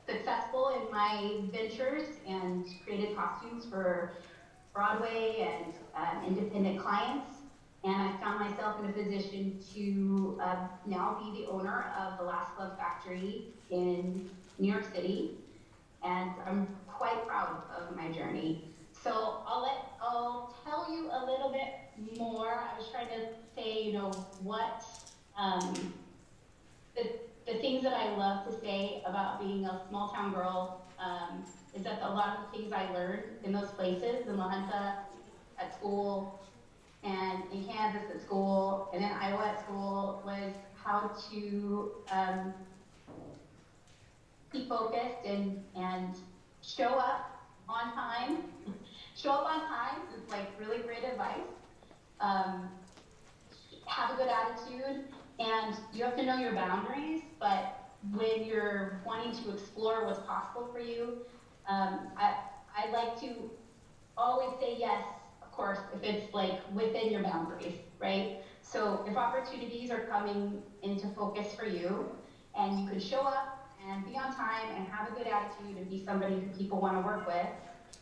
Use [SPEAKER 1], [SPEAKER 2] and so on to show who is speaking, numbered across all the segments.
[SPEAKER 1] successful in my ventures and created costumes for Broadway and independent clients. And I found myself in a position to now be the owner of the Last Love Factory in New York City. And I'm quite proud of my journey. So I'll tell you a little bit more. I was trying to say, what um, the, the things that I love to say about being a small town girl is that a lot of the things I learned in those places, in La Junta, at school, and in Kansas at school, and in Iowa at school, was how to be focused and show up on time. Show up on time is like really great advice. Um, have a good attitude, and you have to know your boundaries, but when you're wanting to explore what's possible for you, I like to always say yes, of course, if it's like within your boundaries, right? So if opportunities are coming into focus for you, and you can show up and be on time and have a good attitude and be somebody who people want to work with,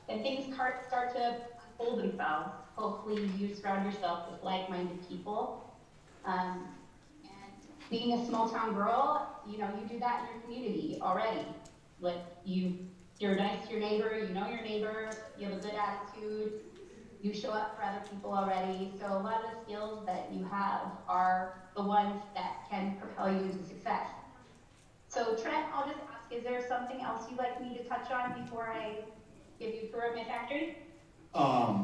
[SPEAKER 1] then things start to unfold themselves. Hopefully you surround yourself with like-minded people. And being a small town girl, you do that in your community already. Like you're nice to your neighbor, you know your neighbor, you have a good attitude, you show up for other people already. So a lot of the skills that you have are the ones that can propel you into success. So Trent, I'll just ask, is there something else you'd like me to touch on before I give you a tour of my factory?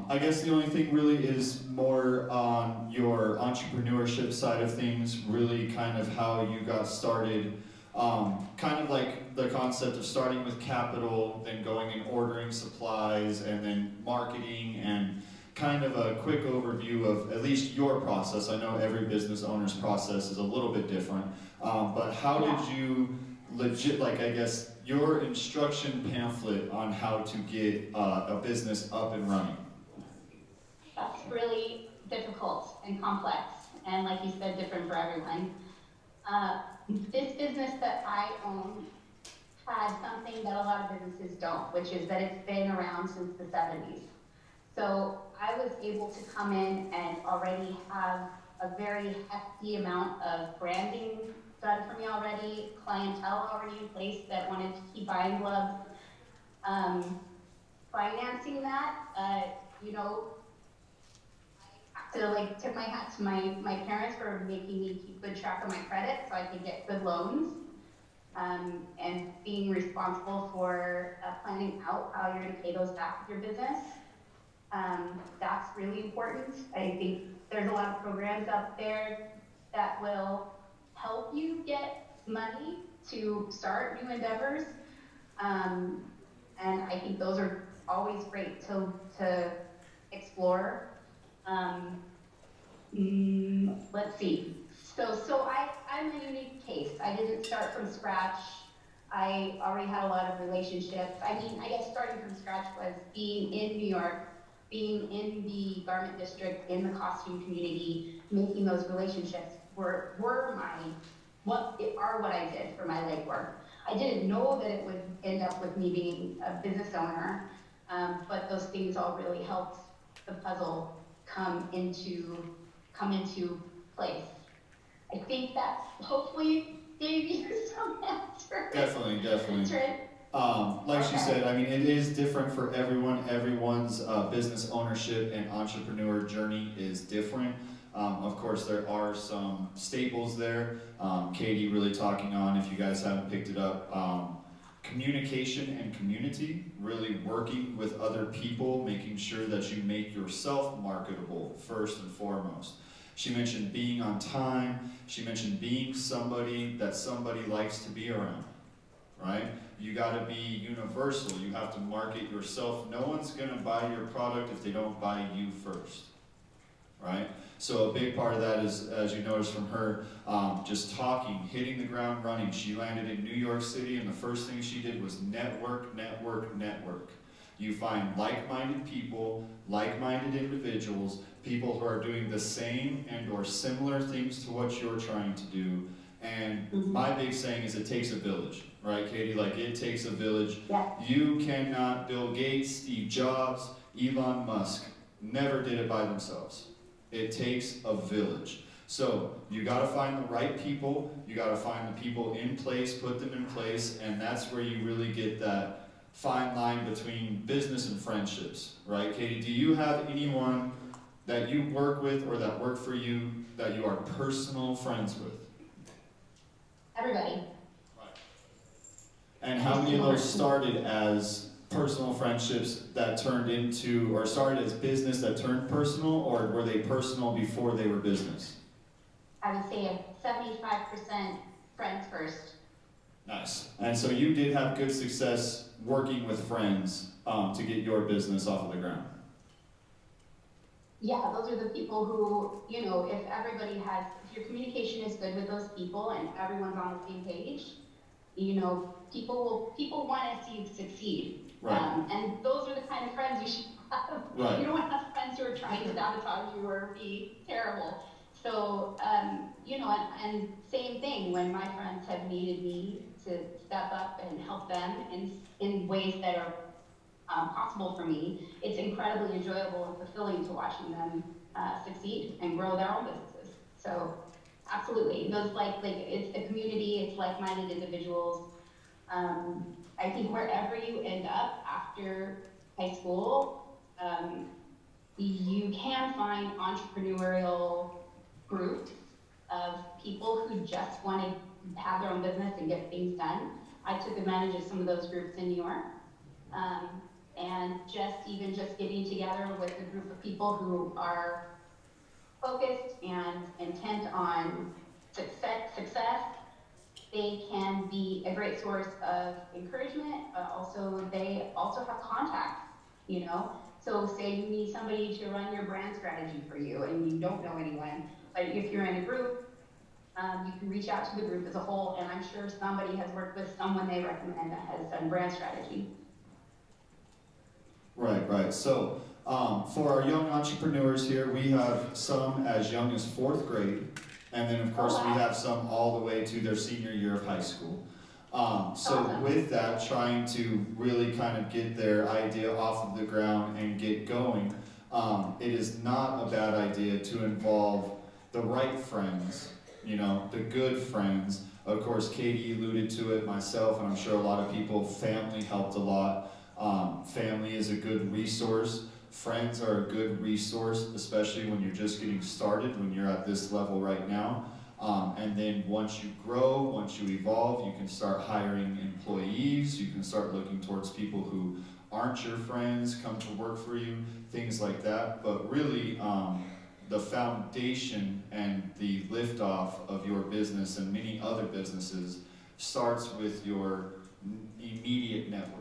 [SPEAKER 2] I guess the only thing really is more on your entrepreneurship side of things, really kind of how you got started. Kind of like the concept of starting with capital, then going and ordering supplies, and then marketing, and kind of a quick overview of at least your process. I know every business owner's process is a little bit different, but how did you I guess, your instruction pamphlet on how to get a business up and running?
[SPEAKER 1] That's really difficult and complex, and like you said, different for everyone. This business that I own had something that a lot of businesses don't, which is that it's been around since the 70s. So I was able to come in and already have a very hefty amount of branding done for me already, clientele already in place that wanted to keep buying gloves. Financing that, I have to tip my hat to my parents for making me keep good track of my credit so I could get good loans. And being responsible for planning out how you're going to pay those back with your business. That's really important. I think there's a lot of programs out there that will help you get money to start new endeavors. And I think those are always great to explore. Let's see. So I'm a unique case. I didn't start from scratch. I already had a lot of relationships. I guess starting from scratch was being in New York, being in the garment district, in the costume community, making those relationships were what I did for my legwork. I didn't know that it would end up with me being a business owner, but those things all really helped the puzzle come into place. I think that hopefully gave you some answers.
[SPEAKER 2] Definitely.
[SPEAKER 1] Trent?
[SPEAKER 2] Like
[SPEAKER 1] Okay.
[SPEAKER 2] she said, it is different for everyone. Everyone's business ownership and entrepreneur journey is different. Of course, there are some staples there. Katie really talking on, if you guys haven't picked it up, communication and community, really working with other people, making sure that you make yourself marketable first and foremost. She mentioned being on time. She mentioned being somebody that somebody likes to be around, right? You gotta be universal. You have to market yourself. No one's gonna buy your product if they don't buy you first, right? So a big part of that is, as you noticed from her, just talking, hitting the ground running. She landed in New York City, and the first thing she did was network. You find like-minded people, like-minded individuals, people who are doing the same and or similar things to what you're trying to do, And
[SPEAKER 1] Mhm.
[SPEAKER 2] my big saying is it takes a village, right, Katie? Like, it takes a village.
[SPEAKER 1] Yeah.
[SPEAKER 2] You cannot, Bill Gates, Steve Jobs, Elon Musk, never did it by themselves. It takes a village. So you got to find the right people, you got to find the people in place, put them in place, and that's where you really get that fine line between business and friendships, right? Katie, do you have anyone that you work with or that work for you that you are personal friends with?
[SPEAKER 1] Everybody.
[SPEAKER 2] Right. And how many of those started as personal friendships that turned into, or started as business that turned personal, or were they personal before they were business?
[SPEAKER 1] I would say 75% friends first.
[SPEAKER 2] Nice. And so you did have good success working with friends to get your business off of the ground.
[SPEAKER 1] Yeah, those are the people who, you know, if your communication is good with those people and everyone's on the same page, you know, people want to see you succeed.
[SPEAKER 2] Right.
[SPEAKER 1] And those are the kind of friends you should have.
[SPEAKER 2] Right.
[SPEAKER 1] You don't want to have friends who are trying to sabotage you or be terrible. So, you know, and same thing when my friends have needed me to step up and help them in ways that are possible for me, it's incredibly enjoyable and fulfilling to watching them succeed and grow their own businesses. So, absolutely, those it's a community, it's like-minded individuals. I think wherever you end up after high school, you can find entrepreneurial groups of people who just want to have their own business and get things done. I took advantage of some of those groups in New York. And just getting together with a group of people who are focused and intent on success, they can be a great source of encouragement, but also they also have contacts, you know? So say you need somebody to run your brand strategy for you and you don't know anyone, but if you're in a group, you can reach out to the group as a whole, and I'm sure somebody has worked with someone they recommend that has done brand strategy.
[SPEAKER 2] Right. So for our young entrepreneurs here, we have some as young as 4th grade, and then of course we have some all the way to their senior year of high school. So with that, trying to really kind of get their idea off of the ground and get going, it is not a bad idea to involve the right friends, you know, the good friends. Of course, Katie alluded to it, myself, and I'm sure a lot of people, family helped a lot. Family is a good resource. Friends are a good resource, especially when you're just getting started, when you're at this level right now. And then once you grow, once you evolve, you can start hiring employees, you can start looking towards people who aren't your friends, come to work for you, things like that. But really, the foundation and the liftoff of your business and many other businesses starts with your immediate network.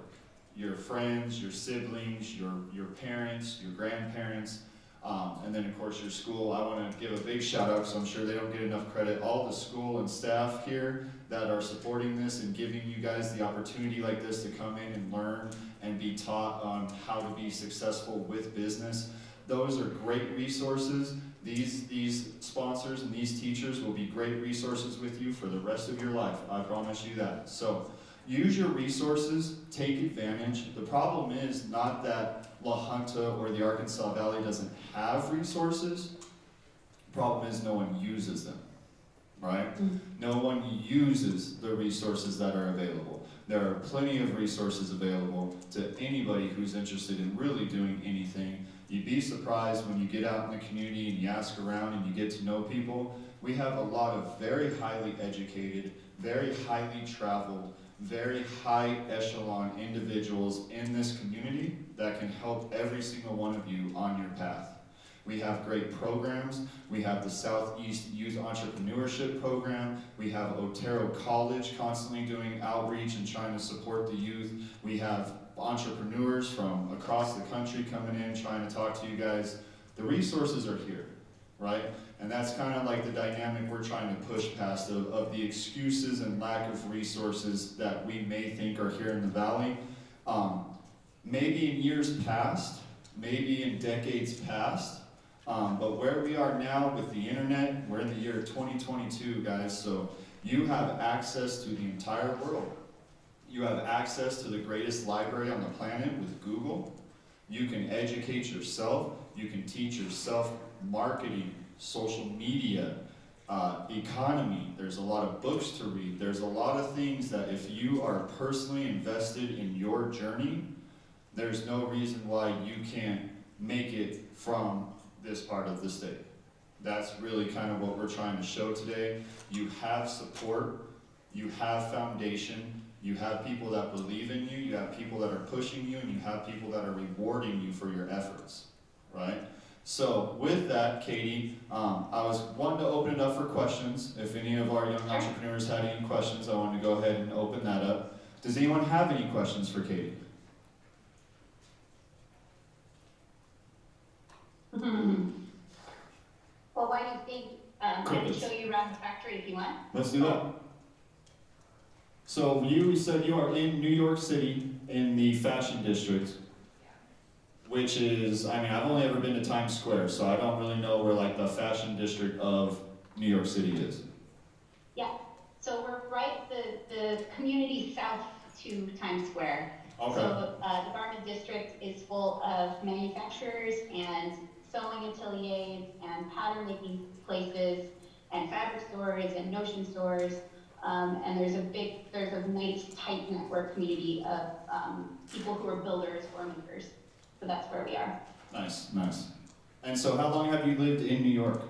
[SPEAKER 2] Your friends, your siblings, your parents, your grandparents, and then of course your school. I want to give a big shout out, because I'm sure they don't get enough credit, all the school and staff here that are supporting this and giving you guys the opportunity like this to come in and learn and be taught on how to be successful with business. Those are great resources. These sponsors and these teachers will be great resources with you for the rest of your life. I promise you that. So use your resources, take advantage. The problem is not that La Junta or the Arkansas Valley doesn't have resources. The problem is no one uses them, right? No one uses the resources that are available. There are plenty of resources available to anybody who's interested in really doing anything. You'd be surprised when you get out in the community and you ask around and you get to know people. We have a lot of very highly educated, very highly traveled, very high echelon individuals in this community that can help every single one of you on your path. We have great programs. We have the Southeast Youth Entrepreneurship Program. We have Otero College constantly doing outreach and trying to support the youth. We have entrepreneurs from across the country coming in, trying to talk to you guys. The resources are here, right? And that's kind of like the dynamic we're trying to push past of the excuses and lack of resources that we may think are here in the Valley. Maybe in years past, maybe in decades past, but where we are now with the internet, we're in the year 2022, guys, so You have access to the entire world. You have access to the greatest library on the planet with Google. You can educate yourself. You can teach yourself marketing, social media, economy. There's a lot of books to read. There's a lot of things that if you are personally invested in your journey, there's no reason why you can't make it from this part of the state. That's really kind of what we're trying to show today. You have support, you have foundation, you have people that believe in you, you have people that are pushing you, and you have people that are rewarding you for your efforts, right? So with that, Katie, I was wanting to open it up for questions. If any of our young entrepreneurs had any questions, I wanted to go ahead and open that up. Does anyone have any questions for Katie?
[SPEAKER 1] Well, why do you think I can show you around the factory if you want?
[SPEAKER 2] Let's do that. So you said you are in New York City in the fashion district, which is, I mean, I've only ever been to Times Square, so I don't really know where like the fashion district of New York City is.
[SPEAKER 1] Yeah, so we're right the community south to Times Square.
[SPEAKER 2] Okay.
[SPEAKER 1] So the garment district is full of manufacturers and sewing ateliers and pattern making places and fabric stores and notion stores. And there's a nice tight network community of people who are builders or makers. So that's where we are.
[SPEAKER 2] Nice, nice. And so how long have you lived in New York?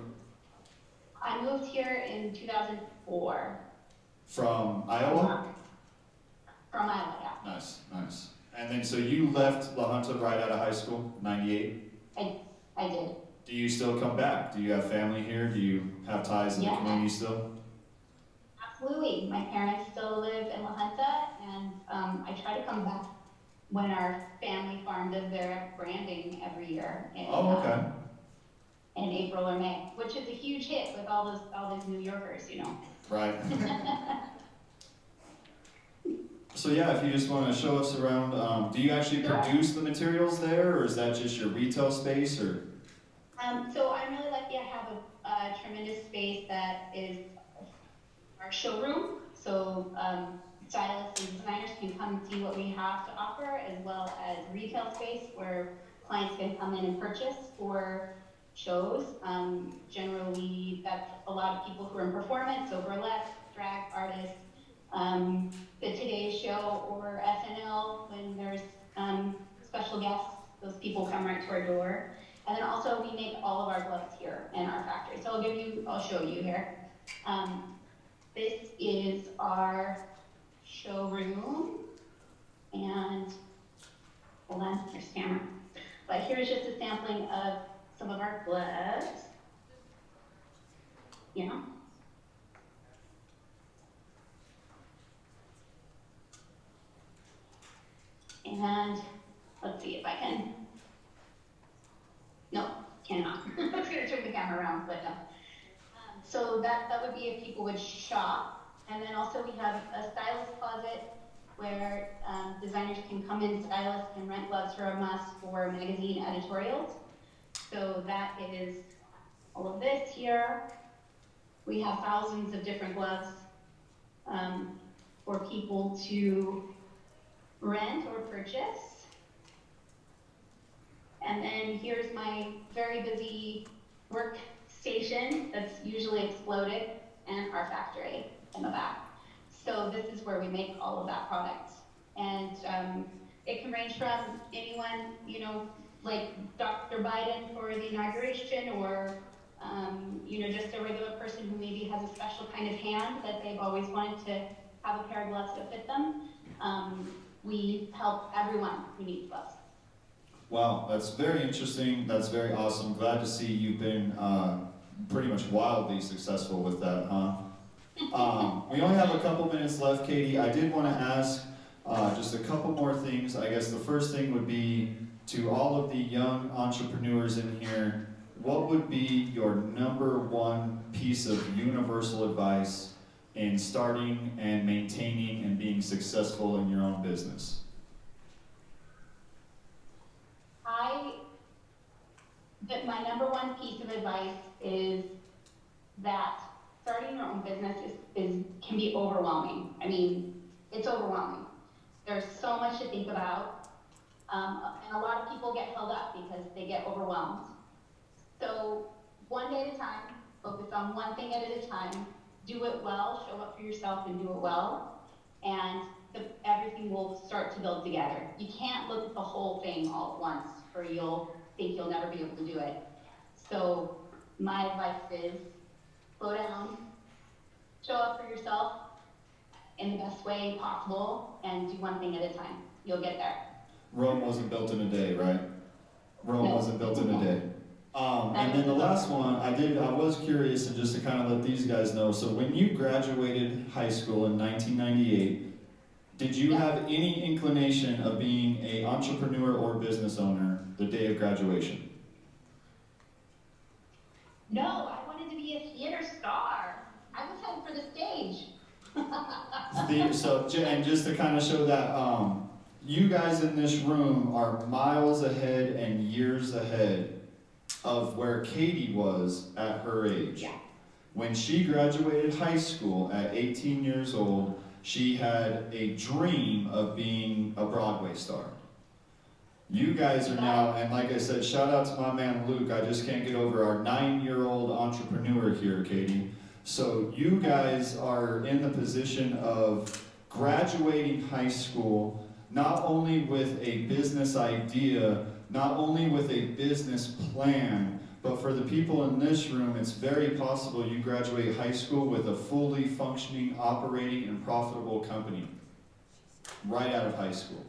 [SPEAKER 1] I moved here in 2004.
[SPEAKER 2] From Iowa?
[SPEAKER 1] From Iowa, yeah.
[SPEAKER 2] Nice, nice. And then so you left La Junta right out of high school, 98?
[SPEAKER 1] I did.
[SPEAKER 2] Do you still come back? Do you have family here? Do you have ties in the community still?
[SPEAKER 1] Absolutely. My parents still live in La Junta, and I try to come back when our family farm does their branding every year in April or May, which is a huge hit with all those New Yorkers, you know.
[SPEAKER 2] Right. So yeah, if you just want to show us around, do you actually produce the materials there, or is that just your retail space, or?
[SPEAKER 1] So I'm really lucky. I have a tremendous space that is our showroom. So stylists and designers can come and see what we have to offer, as well as retail space where clients can come in and purchase for shows. Generally, that's a lot of people who are in performance, so burlesque, drag artists, the Today Show or SNL, when there's special guests, those people come right to our door. And then also we make all of our gloves here in our factory. So I'll show you here. This is our showroom, and hold on, there's camera. But here's just a sampling of some of our gloves. Yeah. And let's see if I can. No, cannot. I was going to turn the camera around, but no. So that would be if people would shop. And then also we have a stylist closet where designers can come in, stylists can rent gloves from us for magazine editorials. So that is all of this here. We have thousands of different gloves for people to rent or purchase. And then here's my very busy workstation that's usually exploded, and our factory in the back. So this is where we make all of that product. And it can range from anyone, you know, like Dr. Biden for the inauguration, or you know, just a regular person who maybe has a special kind of hand that they've always wanted to have a pair of gloves that fit them. We help everyone who needs gloves.
[SPEAKER 2] Wow, that's very interesting. That's very awesome. Glad to see you've been pretty much wildly successful with that, huh? We only have a couple minutes left, Katie. I did want to ask just a couple more things. I guess the first thing would be to all of the young entrepreneurs in here, what would be your number one piece of universal advice in starting and maintaining and being successful in your own business?
[SPEAKER 1] My number one piece of advice is that starting your own business can be overwhelming. I mean, it's overwhelming. There's so much to think about, and a lot of people get held up because they get overwhelmed. So one day at a time, focus on one thing at a time, do it well, show up for yourself and do it well, and everything will start to build together. You can't look at the whole thing all at once, or you'll think you'll never be able to do it. So my advice is slow down, show up for yourself in the best way possible, and do one thing at a time. You'll get there.
[SPEAKER 2] Rome wasn't built in a day, right? Rome
[SPEAKER 1] No.
[SPEAKER 2] wasn't built in a day. And then the last one, I was curious, and just to kind of let these guys know, so when you graduated high school in 1998, did you have any inclination of being an entrepreneur or business owner the day of graduation?
[SPEAKER 1] No, I wanted to be a theater star. I was headed for the stage.
[SPEAKER 2] And just to kind of show that, you guys in this room are miles ahead and years ahead of where Katie was at her age.
[SPEAKER 1] Yeah.
[SPEAKER 2] When she graduated high school at 18 years old, she had a dream of being a Broadway star. You guys are now, and like I said, shout out to my man Luke, I just can't get over our 9-year-old entrepreneur here, Katie. So you guys are in the position of graduating high school, not only with a business idea, not only with a business plan, but for the people in this room, it's very possible you graduate high school with a fully functioning, operating, and profitable company right out of high school.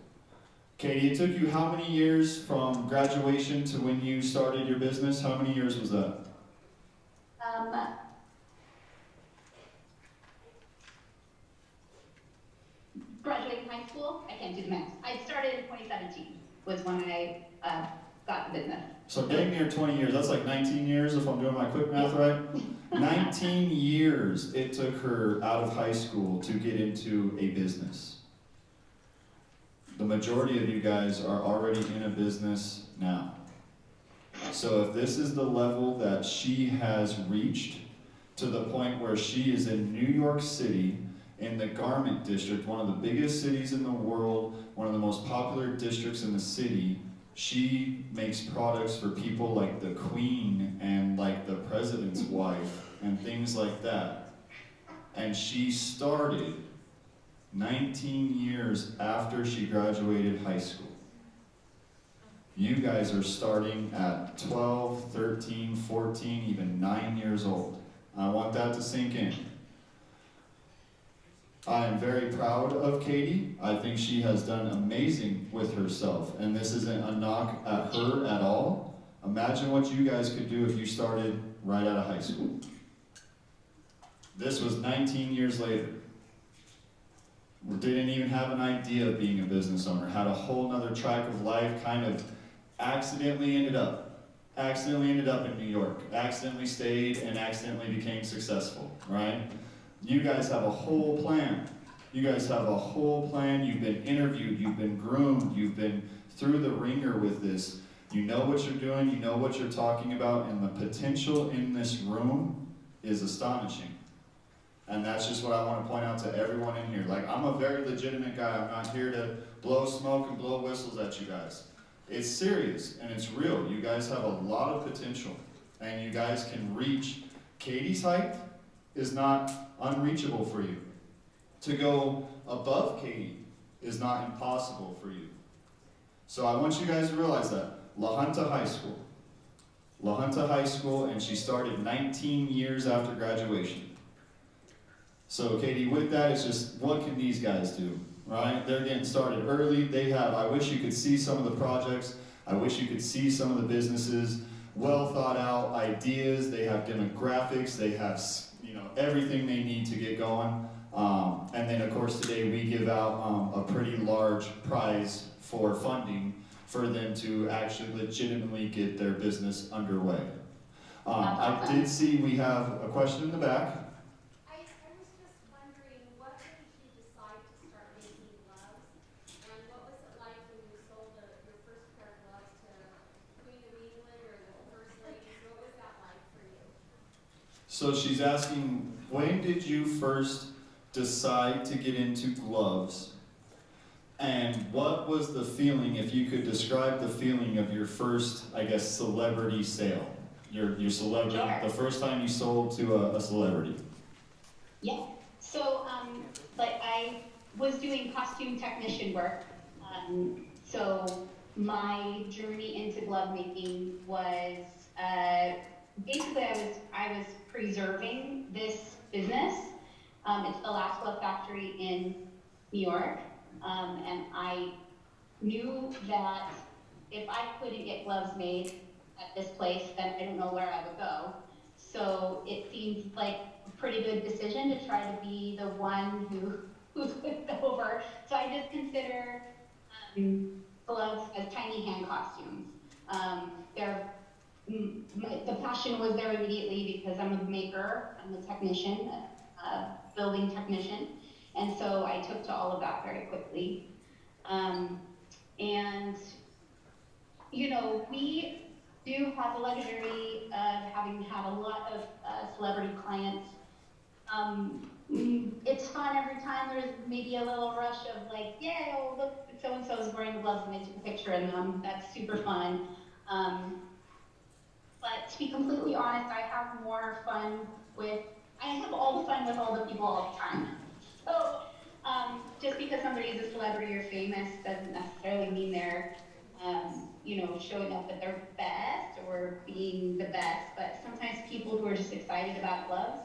[SPEAKER 2] Katie, it took you how many years from graduation to when you started your business? How many years was that?
[SPEAKER 1] Graduating high school, I can't do the math. I started in 2017 was when I got the business.
[SPEAKER 2] So dang near 20 years. That's like 19 years if I'm doing my quick math right. 19 years it took her out of high school to get into a business. The majority of you guys are already in a business now. So if this is the level that she has reached, to the point where she is in New York City, in the garment district, one of the biggest cities in the world, one of the most popular districts in the city, she makes products for people like the Queen and like the president's wife and things like that. And she started 19 years after she graduated high school. You guys are starting at 12, 13, 14, even 9 years old. I want that to sink in. I am very proud of Katie. I think she has done amazing with herself, and this isn't a knock at her at all. Imagine what you guys could do if you started right out of high school. This was 19 years later. We didn't even have an idea of being a business owner, had a whole nother track of life, kind of accidentally ended up in New York, accidentally stayed and accidentally became successful, right? You guys have a whole plan. You guys have a whole plan. You've been interviewed, you've been groomed, you've been through the ringer with this. You know what you're doing, you know what you're talking about, and the potential in this room is astonishing. And that's just what I want to point out to everyone in here. Like, I'm a very legitimate guy. I'm not here to blow smoke and blow whistles at you guys. It's serious and it's real. You guys have a lot of potential, and you guys can reach. Katie's height is not unreachable for you. To go above Katie is not impossible for you. So I want you guys to realize that. La Junta High School. La Junta High School, and she started 19 years after graduation. So Katie, with that, it's just, what can these guys do, right? They're getting started early. They have, I wish you could see some of the projects. I wish you could see some of the businesses, well thought out ideas. They have demographics. They have, everything they need to get going. And then, of course, today we give out a pretty large prize for funding for them to actually legitimately get their business underway. I did see we have a question in the back.
[SPEAKER 3] I was just wondering, what made you decide to start making gloves? And what was it like when you sold your first pair of gloves to Queen of England or the First Ladies? What was that like for you?
[SPEAKER 2] So she's asking, when did you first decide to get into gloves? And what was the feeling, if you could describe the feeling of your first, I guess, celebrity sale? Your celebrity,
[SPEAKER 1] Sure.
[SPEAKER 2] the first time you sold to a celebrity.
[SPEAKER 1] Yeah. So, like I was doing costume technician work. So my journey into glove making was basically I was preserving this business. It's the last glove factory in New York, and I knew that if I couldn't get gloves made at this place, then I don't know where I would go. So it seemed like a pretty good decision to try to be the one who took over. So I just consider gloves as tiny hand costumes. They're the passion was there immediately because I'm a maker, I'm a technician, a building technician, and so I took to all of that very quickly. And you know, we do have the luxury of having had a lot of celebrity clients. It's fun every time there's maybe a little rush of like, yeah, oh, look, so and so is wearing the gloves and they took a picture in them. That's super fun. But to be completely honest, I have more fun with, I have all the fun with all the people all the time. So just because somebody is a celebrity or famous doesn't necessarily mean they're, you know, showing up at their best or being the best. But sometimes people who are just excited about gloves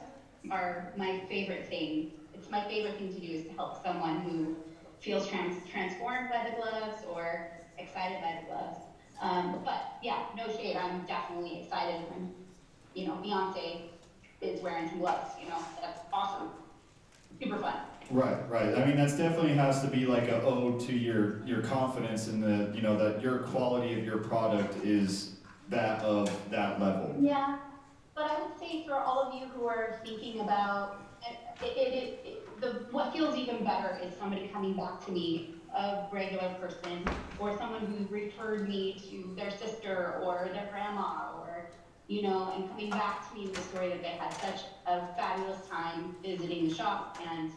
[SPEAKER 1] are my favorite thing. It's my favorite thing to do is to help someone who feels transformed by the gloves or excited by the gloves. But yeah, no shade. I'm definitely excited when, you know, Beyonce is wearing some gloves. You know, that's awesome. Super fun.
[SPEAKER 2] Right, right. I mean, that's definitely has to be like a ode to your confidence in the, you know, that your quality of your product is that of that level.
[SPEAKER 1] Yeah, but I would say for all of you who are thinking about what feels even better is somebody coming back to me, a regular person, or someone who referred me to their sister or their grandma, or you know, and coming back to me with the story that they had such a fabulous time visiting the shop and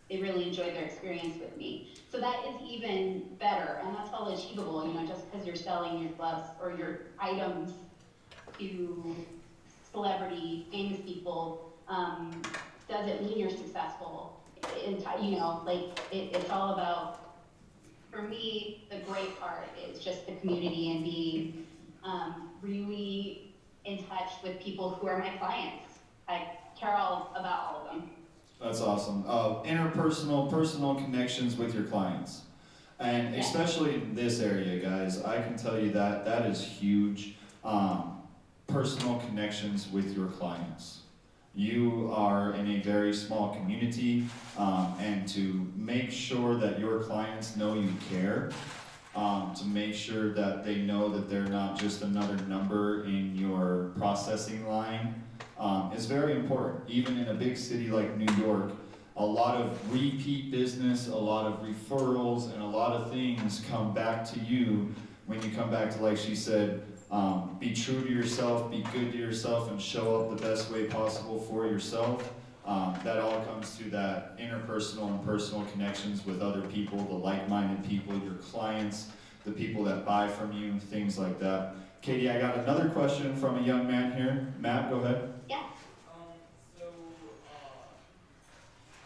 [SPEAKER 1] they really enjoyed their experience with me. So that is even better, and that's all achievable. You know, just because you're selling your gloves or your items to celebrity, famous people, doesn't mean you're successful. You know, like it's all about, for me, the great part is just the community and being really in touch with people who are my clients. I care all about all of them.
[SPEAKER 2] That's awesome. Interpersonal, personal connections with your clients. And
[SPEAKER 1] Yeah.
[SPEAKER 2] especially in this area, guys, I can tell you that that is huge. Personal connections with your clients. You are in a very small community, and to make sure that your clients know you care, to make sure that they know that they're not just another number in your processing line, is very important. Even in a big city like New York, a lot of repeat business, a lot of referrals, and a lot of things come back to you when you come back to, like she said, be true to yourself, be good to yourself, and show up the best way possible for yourself. That all comes to that interpersonal and personal connections with other people, the like-minded people, your clients, the people that buy from you, things like that. Katie, I got another question from a young man here. Matt, go ahead.
[SPEAKER 1] Yeah.
[SPEAKER 4] So,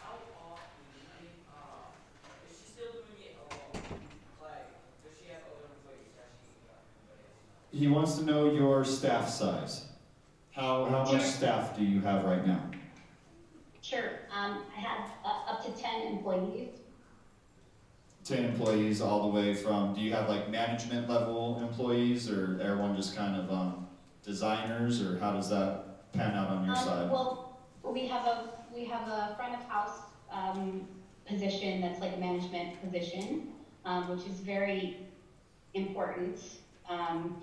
[SPEAKER 4] how often, I mean, is she still doing it alone? Like, does she have other employees? Does she, anybody else?
[SPEAKER 2] He wants to know your staff size. How much
[SPEAKER 1] Sure.
[SPEAKER 2] staff do you have right now?
[SPEAKER 1] Sure. I have up to 10 employees.
[SPEAKER 2] 10 employees all the way from, do you have like management level employees or everyone just kind of designers, or how does that pan out on your side?
[SPEAKER 1] Well, we have a front of house position that's like a management position, which is very important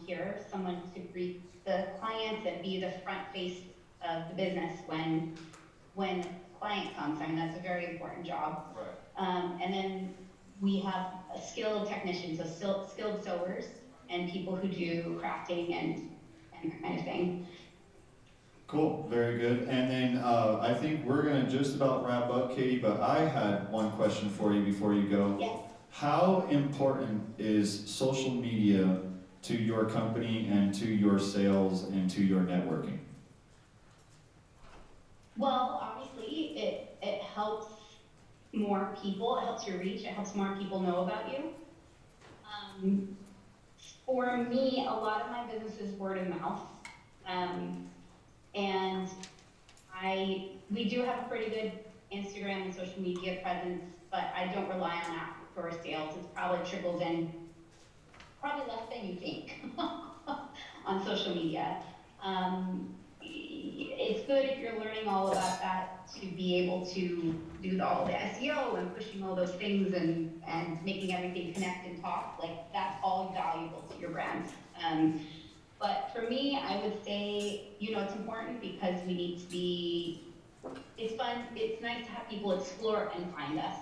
[SPEAKER 1] here. Someone to greet the clients and be the front face of the business when a client comes. I mean, that's a very important job.
[SPEAKER 2] Right.
[SPEAKER 1] And then we have a skilled technicians, so skilled sewers and people who do crafting and that kind of thing.
[SPEAKER 2] Cool, very good. And then I think we're gonna just about wrap up, Katie, but I had one question for you before you go.
[SPEAKER 1] Yes.
[SPEAKER 2] How important is social media to your company and to your sales and to your networking?
[SPEAKER 1] Well, obviously, it helps more people, it helps your reach, it helps more people know about you. Um, for me, a lot of my business is word of mouth. Um, and we do have a pretty good Instagram and social media presence, but I don't rely on that for sales. It's probably trickles in, probably less than you think on social media. It's good if you're learning all about that to be able to do all the SEO and pushing all those things and making everything connect and talk. Like that's all valuable to your brand. But for me, I would say, it's important because we need to be, it's fun, it's nice to have people explore and find us.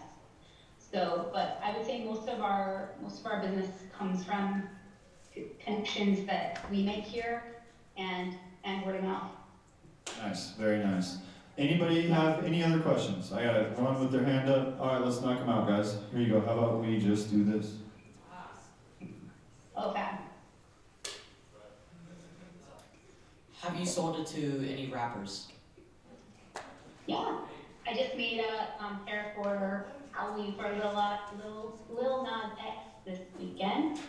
[SPEAKER 1] So, but I would say most of our business comes from connections that we make here and word of mouth.
[SPEAKER 2] Nice, very nice. Anybody have any other questions? I got one with their hand up. All right, let's knock them out, guys. Here you go. How about we just do this?
[SPEAKER 1] Okay.
[SPEAKER 5] Have you sold it to any rappers?
[SPEAKER 1] Yeah. I just made a pair for Halloween for Lil Nas X this weekend.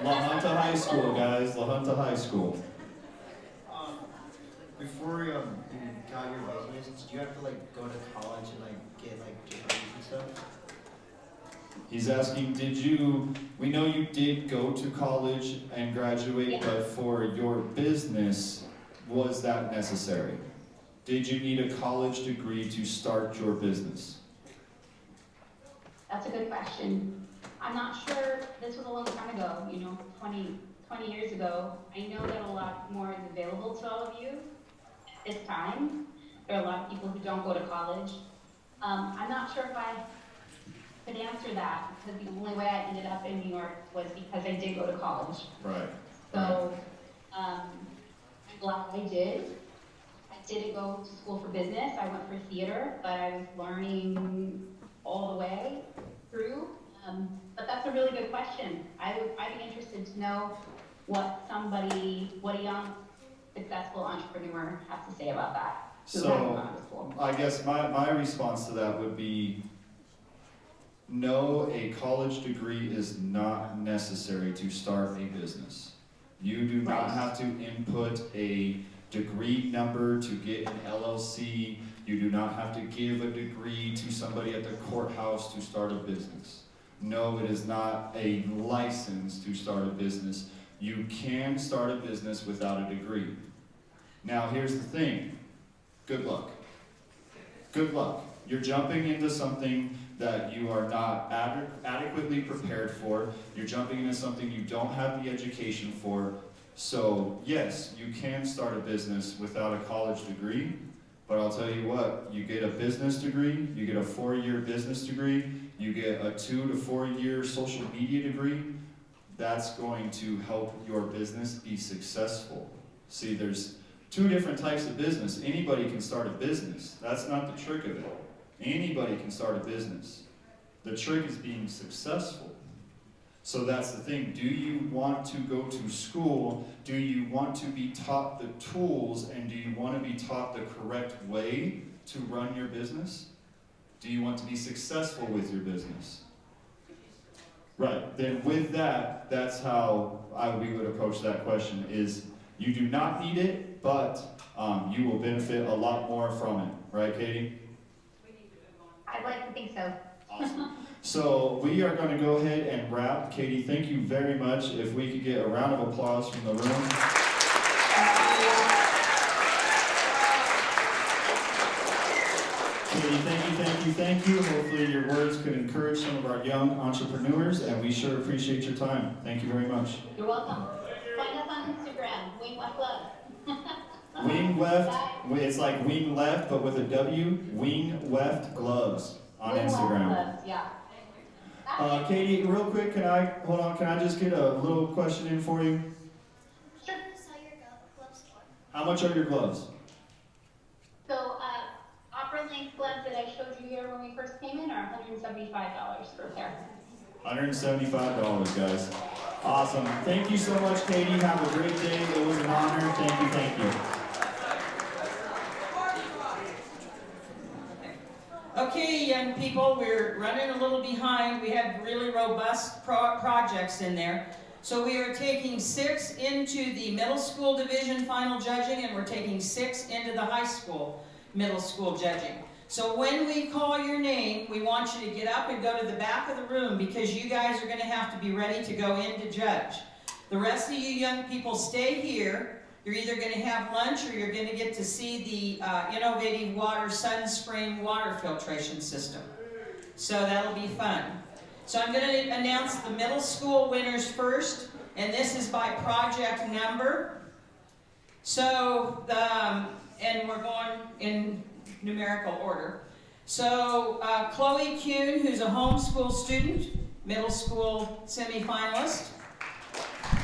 [SPEAKER 2] La Junta High School, guys. La Junta High School.
[SPEAKER 6] Before you got your business, did you have to like go to college and like get like degrees and stuff?
[SPEAKER 2] He's asking, we know you did go to college and graduate,
[SPEAKER 1] Yeah.
[SPEAKER 2] but for your business, was that necessary? Did you need a college degree to start your business?
[SPEAKER 1] That's a good question. I'm not sure, this was a long time ago, 20 years ago. I know that a lot more is available to all of you at this time. There are a lot of people who don't go to college. I'm not sure if I could answer that because the only way I ended up in New York was because I did go to college.
[SPEAKER 2] Right.
[SPEAKER 1] So I'm glad I did. I didn't go to school for business. I went for theater, but I was learning all the way through. But that's a really good question. I'd be interested to know what a young, successful entrepreneur has to say about that.
[SPEAKER 2] So, I guess my response to that would be, no, a college degree is not necessary to start a business. You do not have to input a degree number to get an LLC. You do not have to give a degree to somebody at the courthouse to start a business. No, it is not a license to start a business. You can start a business without a degree. Now, here's the thing. Good luck. Good luck. You're jumping into something that you are not adequately prepared for. You're jumping into something you don't have the education for. So, yes, you can start a business without a college degree, but I'll tell you what, you get a business degree, you get a 4-year business degree, you get a 2 to 4 year social media degree, that's going to help your business be successful. See, there's 2 different types of business. Anybody can start a business. That's not the trick of it. Anybody can start a business. The trick is being successful. So that's the thing. Do you want to go to school? Do you want to be taught the tools? And do you want to be taught the correct way to run your business? Do you want to be successful with your business? Right. Then with that, that's how we would approach that question is you do not need it, but you will benefit a lot more from it. Right, Katie?
[SPEAKER 1] I'd like to think so.
[SPEAKER 2] Awesome. So we are going to go ahead and wrap. Katie, thank you very much. If we could get a round of applause from the room. Katie, thank you. Hopefully your words could encourage some of our young entrepreneurs, and we sure appreciate your time. Thank you very much.
[SPEAKER 1] You're welcome. Find us on Instagram, Wing Left Gloves.
[SPEAKER 2] Wing Left, it's like Wing Left, but with a W, Wing Left Gloves on
[SPEAKER 1] Wing Left
[SPEAKER 2] Instagram.
[SPEAKER 1] Gloves, yeah.
[SPEAKER 2] Katie, real quick, can I just get a little question in for you?
[SPEAKER 1] Sure.
[SPEAKER 3] So your gloves
[SPEAKER 2] How much are your gloves?
[SPEAKER 1] So, opera length gloves that I showed you here when we first came in are $175 for a pair.
[SPEAKER 2] $175, guys. Awesome. Thank you so much, Katie. Have a great day. It was an honor. Thank you, thank you.
[SPEAKER 7] Okay, young people, we're running a little behind. We had really robust projects in there. So we are taking 6 into the middle school division final judging, and we're taking 6 into the high school middle school judging. So when we call your name, we want you to get up and go to the back of the room, because you guys are going to have to be ready to go in to judge. The rest of you young people stay here. You're either going to have lunch, or you're going to get to see the innovative water Sunspring water filtration system. So that'll be fun. So I'm going to announce the middle school winners first, and this is by project number. So, and we're going in numerical order. So Chloe Kuhn, who's a homeschool student, middle school semifinalist.